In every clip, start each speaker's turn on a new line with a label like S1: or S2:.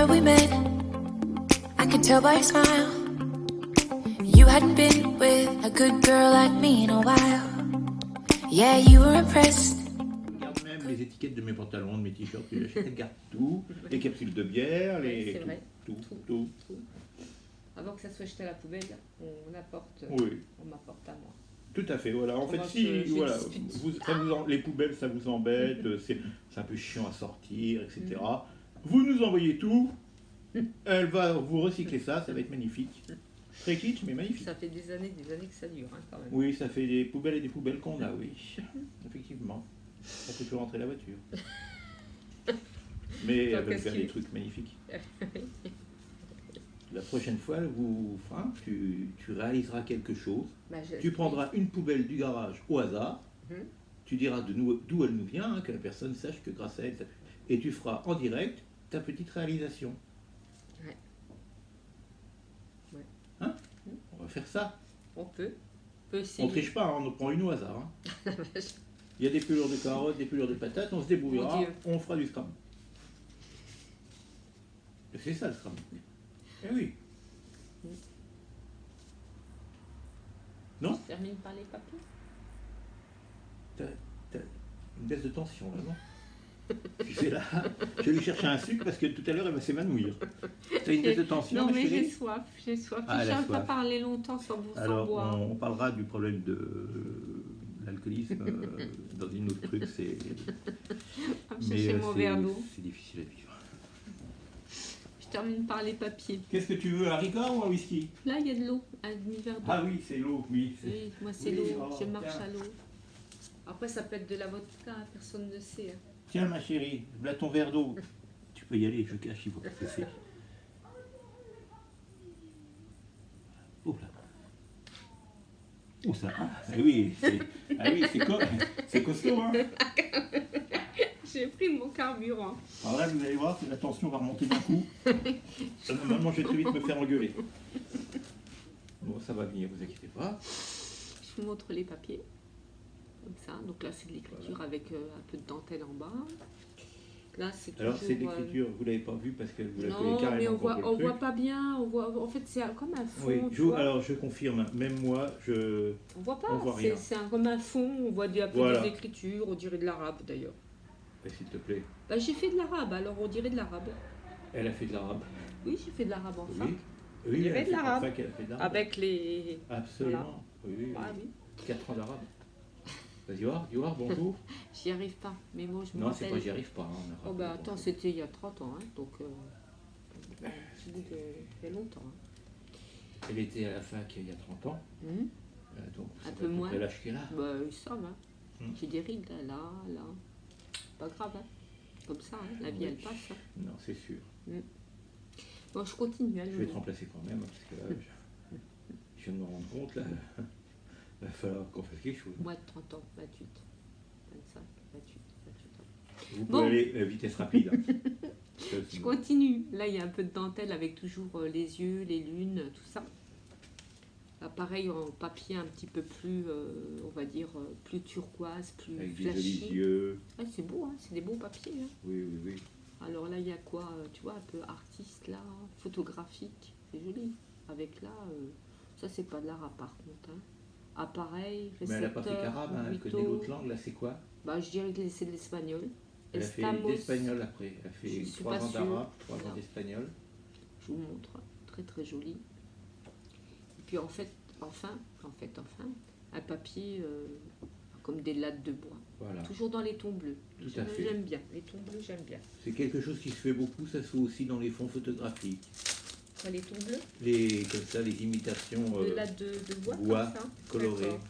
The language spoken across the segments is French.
S1: Remember we met, I could tell by your smile. You hadn't been with a good girl like me in a while. Yeah, you were impressed.
S2: Je garde même les étiquettes de mes pantalons, de mes t-shirts que j'achète, elle garde tout, les capsules de bière, les...
S3: C'est vrai.
S2: tout.
S3: Avant que ça soit jeté à la poubelle, on apporte,
S2: Oui.
S3: on m'apporte à moi.
S2: Tout à fait, voilà. En fait,
S3: Moi,
S2: si
S3: je
S2: voilà,
S3: dispute.
S2: les poubelles, ça vous embête, c'est un peu chiant à sortir, etc. Vous nous envoyez tout, elle va vous recycler ça, ça va être magnifique. Très kitsch, mais magnifique.
S3: Ça fait des années que ça dure, hein, quand même.
S2: Oui, ça fait des poubelles et des poubelles qu'on a, oui. Effectivement. On peut plus rentrer la voiture. Mais elle va faire des trucs magnifiques. La prochaine fois, tu réaliseras quelque chose.
S3: Bah,
S2: Tu prendras une poubelle du garage au hasard. Tu diras d'où elle nous vient, hein, que la personne sache que grâce à elle, et tu feras en direct ta petite réalisation.
S3: Ouais. Ouais.
S2: Hein? On va faire ça.
S3: On peut essayer.
S2: On ne triche pas, hein, on en prend une au hasard. Hein. Il y a des pelures de carottes, des pelures de patates, on se débrouillera, on fera du scrum. Et c'est ça le scrum. Eh oui. Non?
S3: Je termine par les papiers.
S2: T'as une baisse de tension là, non? C'est là, je vais lui chercher un sucre parce que tout à l'heure elle va s'évanouir. T'as une baisse de tension?
S3: Non, mais
S2: chérie?
S3: j'ai soif.
S2: Ah,
S3: Je ne peux pas parler longtemps sans
S2: Alors,
S3: boire.
S2: on parlera du problème de l'alcoolisme dans une autre truc. C'est...
S3: Chercher mon verre d'eau.
S2: C'est difficile à vivre.
S3: Je termine par les papiers.
S2: Qu'est-ce que tu veux, un Ricard ou un whisky?
S3: Là, il y a de l'eau, un demi-verre d'eau.
S2: Ah oui, c'est l'eau, oui.
S3: Oui, moi c'est
S2: Oui,
S3: l'eau,
S2: oh,
S3: je marche
S2: tiens.
S3: à l'eau. Après, ça peut être de la vodka, personne ne sait. Hein.
S2: Tiens, ma chérie, voilà ton verre d'eau. Tu peux y aller, je cache, il faut pas que c'est. Oh là. Oh ça. Ah oui, c'est costaud, hein.
S3: J'ai pris mon carburant.
S2: Alors là, vous allez voir que la tension va remonter d'un coup. Normalement, je vais très vite me faire engueuler. Bon, ça va venir, vous inquiétez pas.
S3: Je vous montre les papiers. Comme ça. Donc là, c'est de l'écriture avec un peu de dentelle en bas. Là, c'est toujours...
S2: Alors, c'est de l'écriture, vous l'avez pas vu parce que vous la connaissez
S3: Non,
S2: carrément.
S3: mais on
S2: le
S3: voit pas bien. On voit, en fait, c'est comme un fond.
S2: Oui, alors je confirme, même moi,
S3: On voit pas.
S2: On voit rien.
S3: C'est comme un fond. On voit un peu
S2: Voilà.
S3: des écritures. On dirait de l'arabe d'ailleurs.
S2: S'il te plaît.
S3: Bah, j'ai fait de l'arabe, alors on dirait de l'arabe.
S2: Elle a fait de l'arabe.
S3: Oui, j'ai fait de l'arabe en fac.
S2: Oui,
S3: Il y
S2: elle
S3: avait
S2: a
S3: de
S2: fait
S3: l'arabe.
S2: en fac, elle a fait de l'arabe.
S3: Avec les...
S2: Absolument. Oui.
S3: Ah oui.
S2: 4 ans d'arabe. Vas-y voir, bonjour.
S3: J'y arrive pas. Mais moi, je me
S2: Non, c'est
S3: rappelle.
S2: pas j'y arrive pas. Hein, en arabe,
S3: Oh bah
S2: bon.
S3: attends, c'était il y a 30 ans, hein, donc c'est il y a longtemps. Hein.
S2: Elle était à la fac il y a 30 ans. Donc
S3: Un
S2: c'est
S3: peu moins.
S2: l'âge qu'elle a.
S3: Bah ça va. J'ai des rides là. Pas grave, hein. Comme ça, hein. La vie elle passe. Hein.
S2: Non, c'est sûr.
S3: Bon, je continue. Hein,
S2: Je vais te remplacer quand même, parce que là, je viens de me rendre compte, là, il va falloir qu'on fasse quelque chose.
S3: Moi de 30 ans, 28, 25, 28 ans.
S2: Vous pouvez aller vitesse rapide. Hein.
S3: Je continue. Là, il y a un peu de dentelle avec toujours les yeux, les lunes, tout ça. Là, pareil, en papier un petit peu plus, on va dire, plus turquoise, plus
S2: avec des
S3: flashy.
S2: jolis yeux.
S3: Ouais, c'est beau, hein, c'est des beaux papiers. Hein.
S2: Oui.
S3: Alors là, il y a quoi, tu vois, un peu artiste, là, photographique. C'est joli. Avec là, ça, c'est pas de l'arabe, par contre. Hein. Appareil, récepteur,
S2: Mais elle n'a pas fait qu'arabe, hein, elle connaît l'autre langue, là, c'est quoi?
S3: Bah, je dirais que c'est de l'espagnol.
S2: Elle a fait l'espagnol après. Elle a fait 3 ans d'arabe, 3 ans d'espagnol.
S3: Je vous montre, très très joli. Et puis enfin, un papier comme des lattes de bois.
S2: Voilà.
S3: Toujours dans les tons bleus.
S2: Tout à fait.
S3: J'aime bien, les tons bleus, j'aime bien.
S2: C'est quelque chose qui se fait beaucoup, ça se fait aussi dans les fonds photographiques.
S3: Ça, les tons bleus
S2: Comme ça, les imitations
S3: de lattes de bois,
S2: bois
S3: comme ça.
S2: colorées.
S3: D'accord.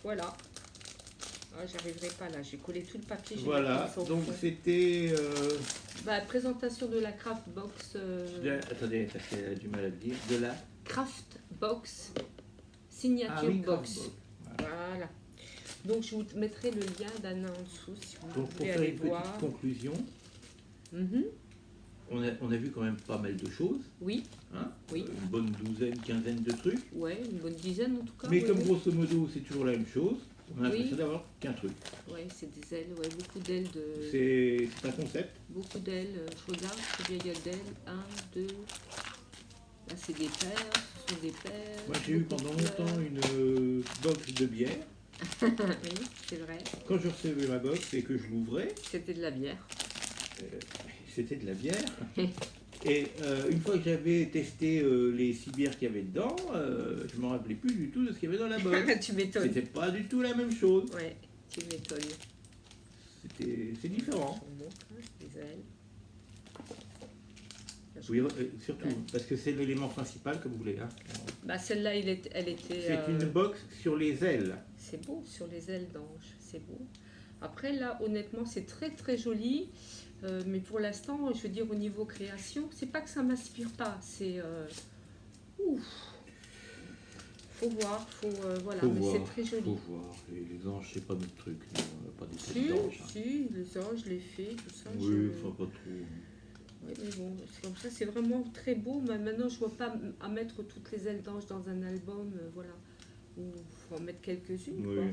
S3: Voilà. Ah, j'arriverai pas là, j'ai collé tout le papier.
S2: Voilà, donc c'était...
S3: Bah, présentation de la Craft Box.
S2: Attendez, parce qu'elle a du mal à le dire. De la
S3: Craft Box Signature Box. Voilà. Donc je vous mettrai le lien d'Anna en dessous si vous
S2: Donc pour
S3: voulez
S2: faire
S3: aller
S2: une
S3: voir.
S2: petite conclusion, on a vu quand même pas mal de choses.
S3: Oui.
S2: Hein,
S3: Oui.
S2: Une bonne douzaine, quinzaine de trucs.
S3: Ouais, une bonne dizaine en tout cas.
S2: Mais
S3: oui,
S2: comme
S3: oui.
S2: grosso modo, c'est toujours la même chose. On a l'impression d'avoir qu'un truc.
S3: Ouais, c'est des ailes, ouais, beaucoup d'ailes de.
S2: C'est un concept.
S3: Beaucoup d'ailes. Je regarde combien il y a d'ailes. 1, 2. Là, c'est des paires. Ce sont des paires.
S2: Moi, j'ai eu
S3: beaucoup
S2: pendant
S3: de fleurs.
S2: longtemps une box de bière.
S3: Oui, c'est vrai.
S2: Quand je recevais ma box et que je l'ouvrais,
S3: C'était de la bière.
S2: c'était de la bière. Et une fois que j'avais testé les 6 bières qu'il y avait dedans, je ne me rappelais plus du tout de ce qu'il y avait dans la box.
S3: Tu m'étonnes.
S2: C'était pas du tout la même chose.
S3: Ouais, tu m'étonnes.
S2: C'est différent.
S3: On montre, hein, les ailes.
S2: Oui, surtout,
S3: Ouais.
S2: parce que c'est l'élément principal que vous voulez. Hein.
S3: Bah, celle-là, elle était.
S2: C'est une box sur les ailes.
S3: C'est beau, sur les ailes d'ange, c'est beau. Après, là, honnêtement, c'est très très joli. Mais pour l'instant, je veux dire, au niveau création, c'est pas que ça m'inspire pas. C'est. Ouf. Faut voir, voilà,
S2: Faut
S3: mais
S2: voir,
S3: c'est très joli.
S2: faut voir. Les anges, c'est pas notre truc. Nous, on n'a pas des
S3: Si,
S2: trucs d'anges. Hein.
S3: si, les anges, les fées, tout ça.
S2: Oui, enfin pas trop.
S3: Ouais, mais bon, c'est comme ça, c'est vraiment très beau. Mais maintenant, je vois pas à mettre toutes les ailes d'ange dans un album, voilà. Ou faut en mettre quelques-unes.
S2: Oui.
S3: Quoi.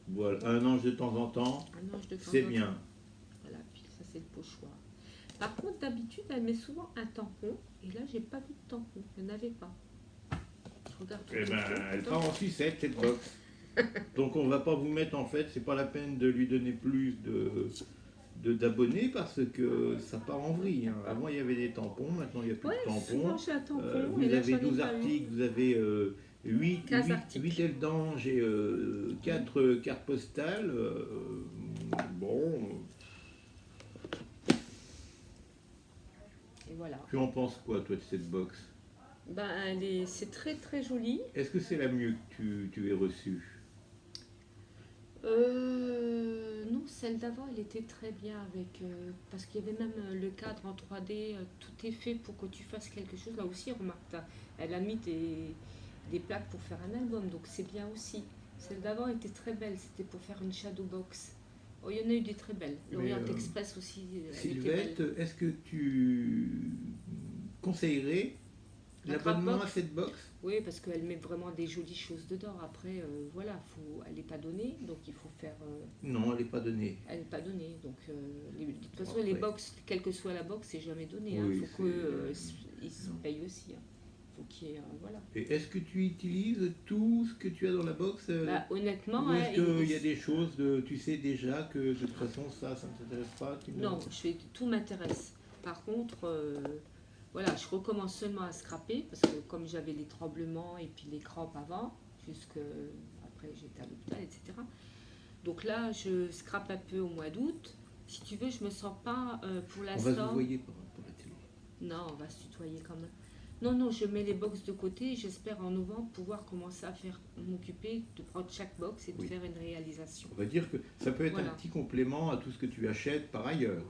S2: Voilà, un ange de temps en temps,
S3: Un ange de temps
S2: c'est
S3: en
S2: bien.
S3: temps. Voilà, puis ça, c'est le pochoir. Par contre, d'habitude, elle met souvent un tampon. Et là, j'ai pas vu de tampon. Il n'y en avait pas. Je regarde tout
S2: Eh
S3: le
S2: ben,
S3: temps.
S2: elle part en sucette, cette box. Donc on va pas vous mettre, en fait, c'est pas la peine de lui donner plus d'abonnés parce que ça part en vrille. Hein. Avant, il y avait des tampons, maintenant, il n'y a plus
S3: Ouais,
S2: de
S3: souvent,
S2: tampons.
S3: j'ai un tampon.
S2: Vous
S3: et là,
S2: avez
S3: j'en ai
S2: 12
S3: pas eu.
S2: articles, vous avez 8
S3: 15 articles.
S2: ailes d'ange et 4 cartes postales. Bon,
S3: Et voilà.
S2: tu en penses quoi, toi, de cette box?
S3: Ben, c'est très très joli.
S2: Est-ce que c'est la mieux que tu aies reçue?
S3: Non, celle d'avant, elle était très bien avec parce qu'il y avait même le cadre en 3D, tout est fait pour que tu fasses quelque chose. Là aussi, remarque, elle a mis des plaques pour faire un album, donc c'est bien aussi. Celle d'avant était très belle, c'était pour faire une shadow box. Oh, il y en a eu des très belles. L'Orient Express aussi, elle était belle.
S2: Sylvette, est-ce que tu conseillerais
S3: La
S2: l'abonnement à
S3: Crapbox.
S2: cette box?
S3: Oui, parce qu'elle met vraiment des jolies choses dedans. Après, voilà, elle n'est pas donnée, donc il faut faire.
S2: Non, elle n'est pas donnée.
S3: Elle n'est pas donnée. Donc, de toute façon,
S2: Après.
S3: les box, quelle que soit la box, c'est jamais donné. Il
S2: Oui,
S3: faut qu'ils se
S2: non.
S3: payent aussi. Faut qu'il y ait. Voilà.
S2: Et est-ce que tu utilises tout ce que tu as dans la box
S3: Bah, honnêtement,
S2: ou est-ce
S3: hein,
S2: qu'il y a des choses, tu sais déjà que de toute façon ça ne t'intéresse pas
S3: non, tout m'intéresse. Par contre, voilà, je recommence seulement à scraper parce que comme j'avais les tremblements et puis les crampes avant, jusque après j'étais à l'hôpital, etc. Donc là, je scrape un peu au mois d'août. Si tu veux, je me sens pas pour
S2: On va se
S3: l'instant.
S2: voyer pour la télé.
S3: Non, on va se tutoyer quand même. Non, je mets les box de côté. J'espère en novembre pouvoir commencer à m'occuper de prendre chaque box et de
S2: Oui.
S3: faire une réalisation.
S2: On va dire que ça peut être
S3: Voilà.
S2: un petit complément à tout ce que tu achètes par ailleurs.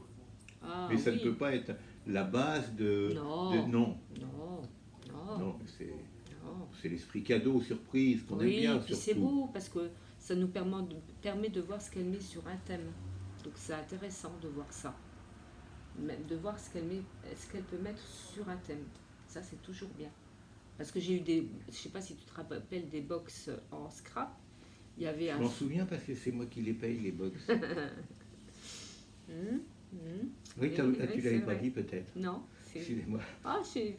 S3: Ah,
S2: Mais ça
S3: oui.
S2: ne peut pas être la base
S3: Non.
S2: non,
S3: Non.
S2: non, c'est l'esprit cadeau, surprise qu'on aime
S3: Oui,
S2: bien
S3: et puis
S2: surtout.
S3: c'est beau parce que ça nous permet de voir ce qu'elle met sur un thème. Donc c'est intéressant de voir ça. Même de voir ce qu'elle peut mettre sur un thème. Ça, c'est toujours bien. Parce que j'ai eu je sais pas si tu te rappelles des box en scrap. Il y avait
S2: Je
S3: un.
S2: m'en souviens parce que c'est moi qui les paye, les box.
S3: Oui,
S2: Oui, tu
S3: oui,
S2: l'avais
S3: c'est
S2: pas
S3: vrai.
S2: dit peut-être.
S3: Non, c'est.
S2: Excusez-moi.
S3: Ah, oui.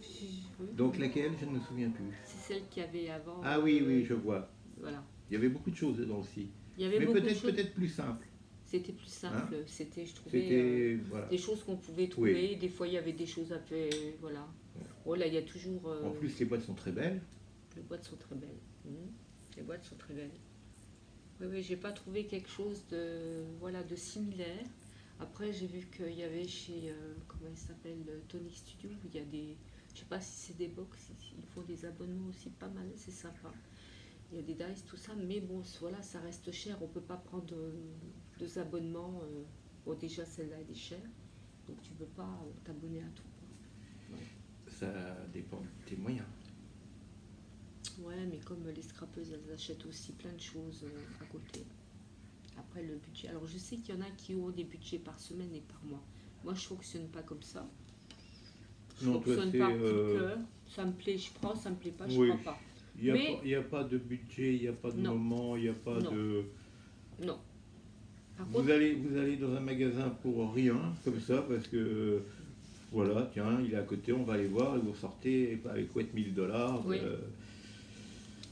S2: Donc laquelle, je ne me souviens plus.
S3: C'est celle qu'il y avait avant.
S2: Ah oui, je vois.
S3: Voilà.
S2: Il y avait beaucoup de choses dedans aussi.
S3: Il y avait
S2: Mais
S3: beaucoup de
S2: peut-être
S3: choses.
S2: plus simple.
S3: C'était plus simple. C'était, je trouvais.
S2: C'était voilà.
S3: Des choses qu'on pouvait trouver, des fois il y avait des choses un peu, voilà. Oh là, il y a toujours...
S2: En plus, les boîtes sont très belles.
S3: les boîtes sont très belles. Les boîtes sont très belles. Oui, j'ai pas trouvé quelque chose de similaire. Après, j'ai vu qu'il y avait chez, comment il s'appelle, Tonic Studio, il y a des, je sais pas si c'est des box, ils font des abonnements aussi pas mal, c'est sympa. Il y a des dice, tout ça, mais bon, voilà, ça reste cher, on peut pas prendre deux abonnements. Bon, déjà, celle-là, elle est chère, donc tu peux pas t'abonner à tout.
S2: Ça dépend de tes moyens.
S3: Ouais, mais comme les scrapeuses, elles achètent aussi plein de choses à côté. Après, le budget. Alors, je sais qu'il y en a qui ont des budgets par semaine et par mois. Moi, je fonctionne pas comme ça. Je
S2: Non, toi,
S3: fonctionne
S2: c'est,
S3: par coup de cœur. Ça me plaît, je prends. Ça me plaît pas, je
S2: Oui.
S3: prends pas.
S2: Il
S3: Mais-
S2: n'y a pas de budget, il n'y a pas de
S3: Non.
S2: moment, il n'y a pas
S3: Non.
S2: de...
S3: Non. Par contre,
S2: Vous allez dans un magasin pour rien, comme ça, parce que voilà, tiens, il est à côté, on va aller voir, et vous sortez avec quoi, $1000
S3: oui.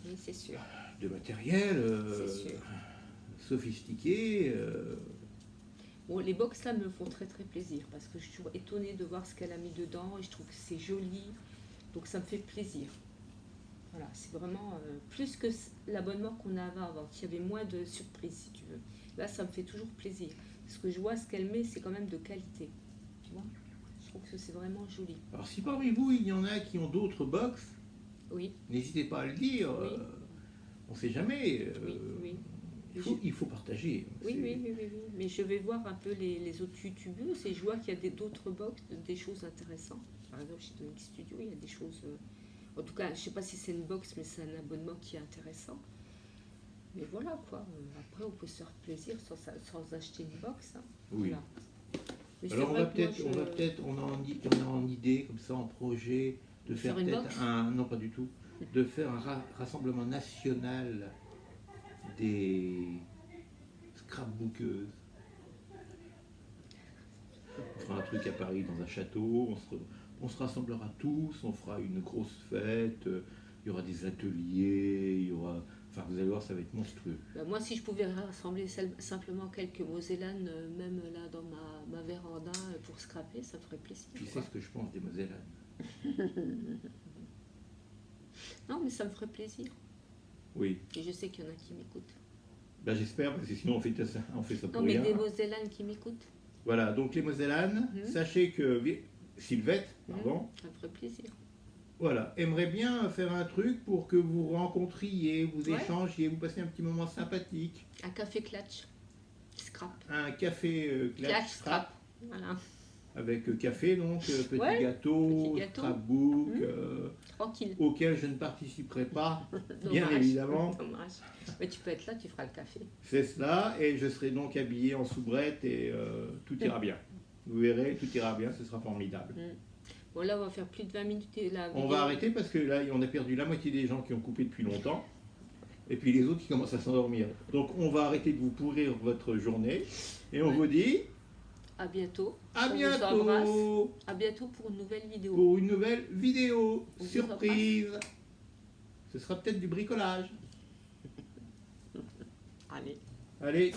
S3: Oui, c'est sûr.
S2: de matériel
S3: C'est sûr.
S2: sophistiqué.
S3: Bon, les box là me font très très plaisir parce que je suis toujours étonnée de voir ce qu'elle a mis dedans et je trouve que c'est joli, donc ça me fait plaisir. Voilà, c'est vraiment plus que l'abonnement qu'on avait avant. Il y avait moins de surprises si tu veux. Là, ça me fait toujours plaisir. Parce que je vois ce qu'elle met, c'est quand même de qualité. Tu vois, je trouve que c'est vraiment joli.
S2: Alors si parmi vous, il y en a qui ont d'autres box,
S3: Oui,
S2: n'hésitez pas à le dire.
S3: Oui.
S2: On ne sait jamais.
S3: oui, oui.
S2: Il faut partager.
S3: Oui,
S2: C'est-
S3: oui, oui, oui, oui. Mais je vais voir un peu les autres youtubeuses et je vois qu'il y a d'autres box, des choses intéressantes. Par exemple, chez Tonic Studio, il y a des choses. En tout cas, je ne sais pas si c'est une box, mais c'est un abonnement qui est intéressant. Mais voilà quoi. Après, on peut se faire plaisir sans acheter une box. Hein.
S2: Oui.
S3: Voilà. Mais c'est
S2: Alors
S3: vrai que moi,
S2: on a en idée, comme ça, en projet, de faire
S3: Faire une
S2: peut-être
S3: box
S2: non pas du tout, de faire un rassemblement national des scrapbookeuses. On fera un truc à Paris dans un château, on se rassemblera tous, on fera une grosse fête, il y aura des ateliers, il y aura... Enfin, vous allez voir, ça va être monstrueux.
S3: moi, si je pouvais rassembler simplement quelques mosellanes, même là dans ma véranda pour scraper, ça me ferait plaisir.
S2: Tu sais
S3: quoi.
S2: ce que je pense des mosellanes?
S3: Non, mais ça me ferait plaisir.
S2: Oui.
S3: Et je sais qu'il y en a qui m'écoutent.
S2: Ben, j'espère, parce que sinon on fait ça
S3: Non,
S2: pour
S3: mais
S2: rien.
S3: des mosellanes qui m'écoutent,
S2: Voilà, donc les mosellanes,
S3: Mhm.
S2: sachez que Sylvette,
S3: Mhm.
S2: pardon,
S3: ça me ferait plaisir.
S2: voilà, aimerait bien faire un truc pour que vous rencontriez, vous
S3: Ouais.
S2: échangiez, vous passiez un petit moment sympathique.
S3: Un café clutch, scrap.
S2: Un café
S3: Clutch,
S2: clutch
S3: scrap. Voilà,
S2: avec café, donc petit
S3: Ouais,
S2: gâteau,
S3: petit gâteau.
S2: scrapbook,
S3: Mhm. Tranquille.
S2: auquel je ne participerai pas, bien
S3: Dommage,
S2: évidemment.
S3: Dommage. Mais tu peux être là, tu feras le café.
S2: C'est cela, et je serai donc habillé en soubrette et tout ira bien. Vous verrez, tout ira bien, ce sera formidable.
S3: Bon, là, on va faire plus de 20 minutes. Et la
S2: On
S3: vidéo-
S2: va arrêter parce que là, on a perdu la moitié des gens qui ont coupé depuis longtemps. Et puis les autres qui commencent à s'endormir. Donc on va arrêter de vous pourrir votre journée. Et on
S3: Ouais.
S2: vous dit
S3: À bientôt.
S2: à
S3: On vous
S2: bientôt
S3: embrasse. À bientôt pour une nouvelle vidéo.
S2: pour une nouvelle vidéo.
S3: On vous
S2: Surprise. Ce sera peut-être du bricolage.
S3: Allez.
S2: Allez,